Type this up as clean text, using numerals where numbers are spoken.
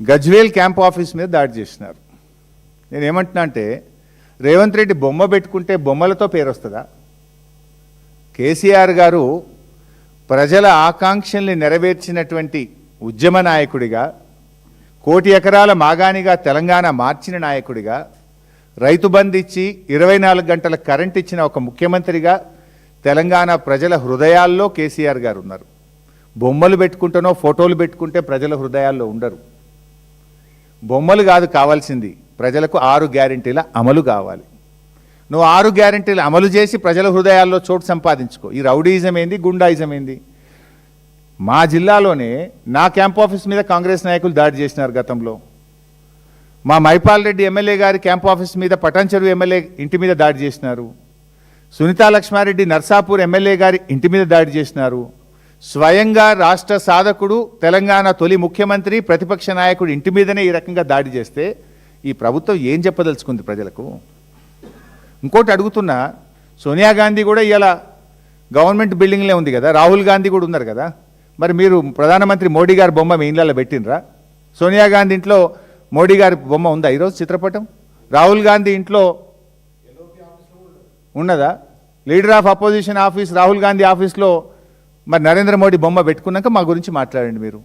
Gajwel camp office మీద దాడి చేసినారు. నేను ఏమంటున్నా అంటే రేవంత్ రెడ్డి బొమ్మ పెట్టుకుంటే బొమ్మలతో పేరు వస్తుందా? కేసీఆర్ గారు ప్రజల ఆకాంక్షల్ని నెరవేర్చినటువంటి ఉద్యమ నాయకుడిగా, 1 కోటి ఎకరాల మాగాణిగా తెలంగాణ మార్చిన నాయకుడిగా, రైతు బంధు ఇచ్చి 24 గంటల కరెంట్ ఇచ్చిన ఒక ముఖ్యమంత్రిగా తెలంగాణ ప్రజల హృదయాల్లో కేసీఆర్ గారు ఉన్నారు. బొమ్మలు పెట్టుకుంటేనో ఫోటోలు పెట్టుకుంటే ప్రజల హృదయాల్లో ఉండరు. బొమ్మలు కాదు కావాల్సింది, ప్రజలకు 6 గ్యారెంటీల అమలు కావాలి. నువ్వు 6 గ్యారెంటీలు అమలు చేసి ప్రజల హృదయాల్లో చోటు సంపాదించుకో. ఈ రౌడీయిజం ఏంది, గుండాయిజం ఏంది? మా జిల్లాలోనే నా క్యాంప్ ఆఫీస్ మీద కాంగ్రెస్ నాయకులు దాడి చేసినారు గతంలో. మా మైపాల్ రెడ్డి ఎమ్మెల్యే గారి క్యాంప్ ఆఫీస్ మీద పటాన్చెరు ఎమ్మెల్యే ఇంటి మీద దాడి చేసినారు. సునీతా లక్ష్మారెడ్డి నర్సాపూర్ ఎమ్మెల్యే గారి ఇంటి మీద దాడి చేసినారు. స్వయంగా రాష్ట్ర సాధకుడు, తెలంగాణ తొలి ముఖ్యమంత్రి, ప్రతిపక్ష నాయకుడు ఇంటి మీదనే ఈ రకంగా దాడి చేస్తే ఈ ప్రభుత్వం ఏం చెప్పదలుచుకుంది ప్రజలకు? ఇంకోటి అడుగుతున్నా, సోనియా గాంధీ కూడా ఇలా గవర్నమెంట్ బిల్డింగ్లే ఉంది కదా, రాహుల్ గాంధీ కూడా ఉన్నారు కదా, మరి మీరు ప్రధానమంత్రి మోడీ గారి బొమ్మ మీ ఇళ్ళలో పెట్టినరా? సోనియా గాంధీ ఇంట్లో మోడీ గారి బొమ్మ ఉందా ఈరోజు చిత్రపటం? రాహుల్ గాంధీ ఇంట్లో ఉన్నదా? Leader of opposition office Rahul Gandhi ఆఫీస్లో మరి నరేంద్ర మోడీ బొమ్మ పెట్టుకున్నాక మా గురించి మాట్లాడండి మీరు.